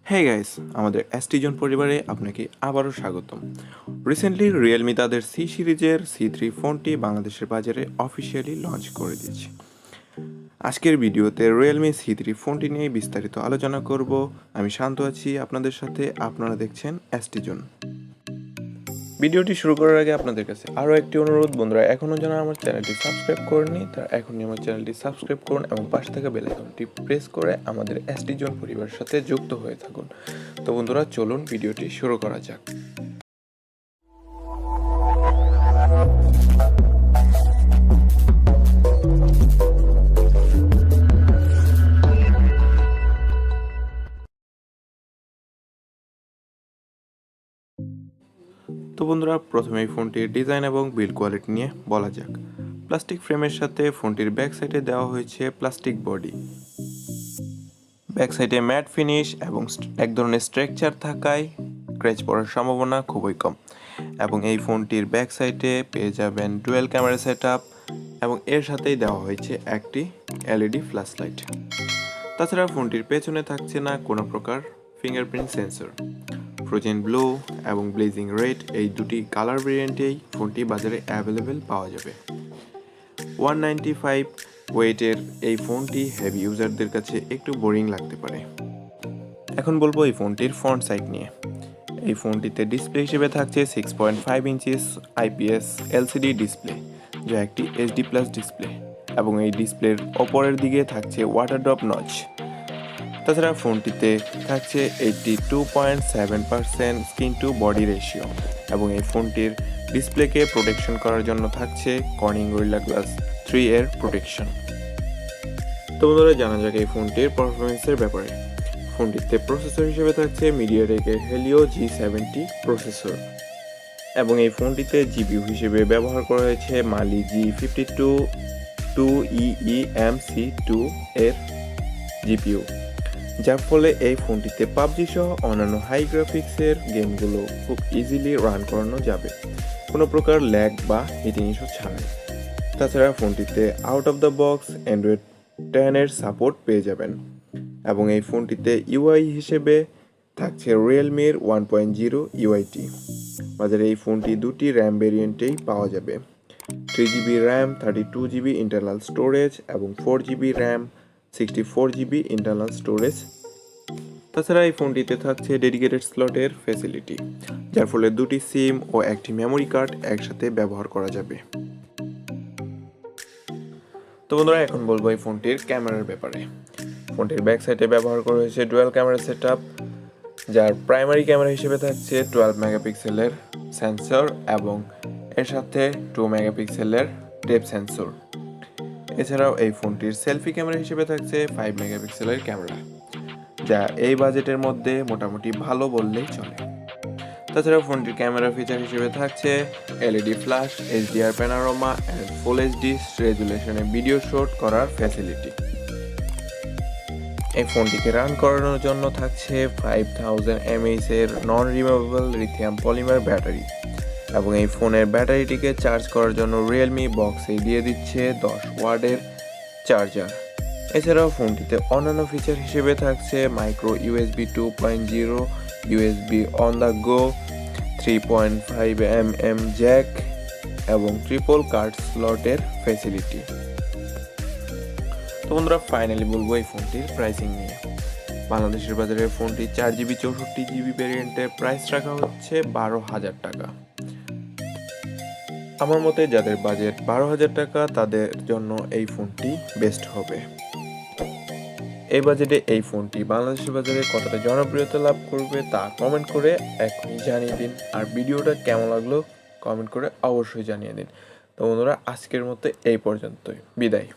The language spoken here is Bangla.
হে গাইস, আমাদের এসটিজন পরিবারে আপনাকে আবারও স্বাগতম। রিসেন্টলি রিয়েলমি তাদের সি সিরিজের C3 ফোনটি বাংলাদেশের বাজারে অফিসিয়ালি লঞ্চ করে দিয়েছে। আজকের ভিডিওতে রিয়েলমি C3 ফোনটি নিয়ে বিস্তারিত আলোচনা করব। আমি শান্ত আছি আপনাদের সাথে, আপনারা দেখছেন এসটিজন। ভিডিওটি শুরু করার আগে আপনাদের কাছে আরও একটি অনুরোধ, বন্ধুরা এখনও যারা আমার চ্যানেলটি সাবস্ক্রাইব করেননি তারা এখনই আমার চ্যানেলটি সাবস্ক্রাইব করুন এবং পাশে থাকা বেল আইকনটি প্রেস করে আমাদের এসটিজন পরিবারের সাথে যুক্ত হয়ে থাকুন। তো বন্ধুরা চলুন ভিডিওটি শুরু করা যাক। তো বন্ধুরা প্রথমে এই ফোনটির ডিজাইন এবং বিল্ড কোয়ালিটি নিয়ে বলা যাক। প্লাস্টিক ফ্রেমের সাথে ফোনটির ব্যাক সাইডে দেওয়া হয়েছে প্লাস্টিক বডি। ব্যাক সাইডে ম্যাট ফিনিশ এবং এক ধরনের স্ট্রাকচার থাকায় স্ক্র্যাচ পড়ার সম্ভাবনা খুবই কম। এবং এই ফোনটির ব্যাক সাইডে পেয়ে যাবেন ডুয়েল ক্যামেরা সেটআপ এবং এর সাথেই দেওয়া হয়েছে একটি LED ফ্ল্যাশ লাইট। তাছাড়া ফোনটির পেছনে থাকছে না কোনো প্রকার ফিঙ্গারপ্রিন্ট সেন্সর। ফ্রোজেন ব্লু এবং ব্লেজিং রেড এই দুটি কালার ভেরিয়েন্টেই ফোনটি বাজারে অ্যাভেলেবেল পাওয়া যাবে। 195 ওয়েটের এই ফোনটি হেভি ইউজারদের কাছে একটু বোরিং লাগতে পারে। এখন বলবো এই ফোনটির ফ্রন্ট সাইড নিয়ে। এই ফোনটিতে ডিসপ্লে হিসেবে থাকছে 6.5 ইঞ্চিস IPS LCD ডিসপ্লে, যা একটি HD+ ডিসপ্লে, এবং এই ডিসপ্লের ওপরের দিকে থাকছে ওয়াটার ড্রপ নচ। তাছাড়া ফোনটিতে থাকছে 82.7% স্ক্রিন টু বডি রেশিও এবং এই ফোনটির ডিসপ্লেকে প্রোটেকশন করার জন্য থাকছে কর্নিং গরিলা গ্লাস 3 এর প্রোটেকশন। তো বন্ধুরা জানা যাক এই ফোনটির পারফরমেন্সের ব্যাপারে। ফোনটিতে প্রসেসর হিসেবে থাকছে মিডিয়াটেকের হেলিও G70 প্রসেসর এবং এই ফোনটিতে জিপিইউ হিসেবে ব্যবহার করা হয়েছে মালি G52 2EEMC2 এর জিপিইউ, যার ফলে এই ফোনটিতে পাবজি সহ অন্যান্য হাই গ্রাফিক্সের গেমগুলো খুব ইজিলি রান করানো যাবে কোনো প্রকার ল্যাগ বা হিটিং ইস্যু ছাড়াই। তাছাড়া ফোনটিতে out of the box Android 10 এর সাপোর্ট পেয়ে যাবেন এবং এই ফোনটিতে ইউআই হিসেবে থাকছে রিয়েলমির 1.0 UIT। বাজারে এই ফোনটি দুটি র্যাম ভেরিয়েন্টেই পাওয়া যাবে, 3GB RAM 32GB internal storage এবং 4GB RAM 64GB internal storage. তাছাড়া এই ফোনটিতে থাকছে ডেডিকেটেড স্লটের ফ্যাসিলিটি, যার ফলে দুটি সিম ও একটি মেমোরি কার্ড একসাথে ব্যবহার করা যাবে। তো বন্ধুরা এখন বলবো এই ফোনটির ক্যামেরার ব্যাপারে। ফোনটির ব্যাক সাইডে ব্যবহার করা হয়েছে ডুয়াল ক্যামেরা সেটআপ, যার প্রাইমারি ক্যামেরা হিসেবে থাকছে 12 মেগাপিক্সেলের সেন্সর এবং এর সাথে 2 মেগাপিক্সেলের ডেপথ সেন্সর। এছাড়াও এই ফোনটির সেলফি ক্যামেরা হিসেবে থাকছে 5 মেগাপিক্সেলের ক্যামেরা, যা এই বাজেটের মধ্যে মোটামুটি ভালো বললেই চলে। তাছাড়া ফোনটির ক্যামেরা ফিচার হিসেবে থাকছে LED flash, HDR panorama and full HD রেজুলেশনে ভিডিও শুট করার ফ্যাসিলিটি। এই ফোনটিকে রান করানোর জন্য থাকছে 5000 mAh এর non removable lithium polymer battery এবং এই ফোনের ব্যাটারিটিকে চার্জ করার জন্য রিয়েলমি বক্সে দিয়ে দিচ্ছে 10 ওয়াটের চার্জার। এছাড়াও ফোনটিতে অন্যান্য ফিচার হিসেবে থাকছে micro USB 2.0, USB on the go, 3.5mm Jack এবং ট্রিপল কার্ড স্লটের ফ্যাসিলিটি। তো বন্ধুরা ফাইনালি বলবো এই ফোনটির প্রাইসিং নিয়ে। বাংলাদেশের বাজারে ফোনটি 4GB 64GB ভ্যারিয়েন্টের প্রাইস রাখা হচ্ছে 12,000 টাকা। আমার মতে যাদের বাজেট 12,000 টাকা তাদের জন্য এই ফোনটি বেস্ট হবে। এই বাজেটে এই ফোনটি বাংলাদেশের বাজারে কতটা জনপ্রিয়তা লাভ করবে তা কমেন্ট করে এখনই জানিয়ে দিন, আর ভিডিওটা কেমন লাগলো কমেন্ট করে অবশ্যই জানিয়ে দিন। তো বন্ধুরা আজকের মতো এই পর্যন্তই, বিদায়।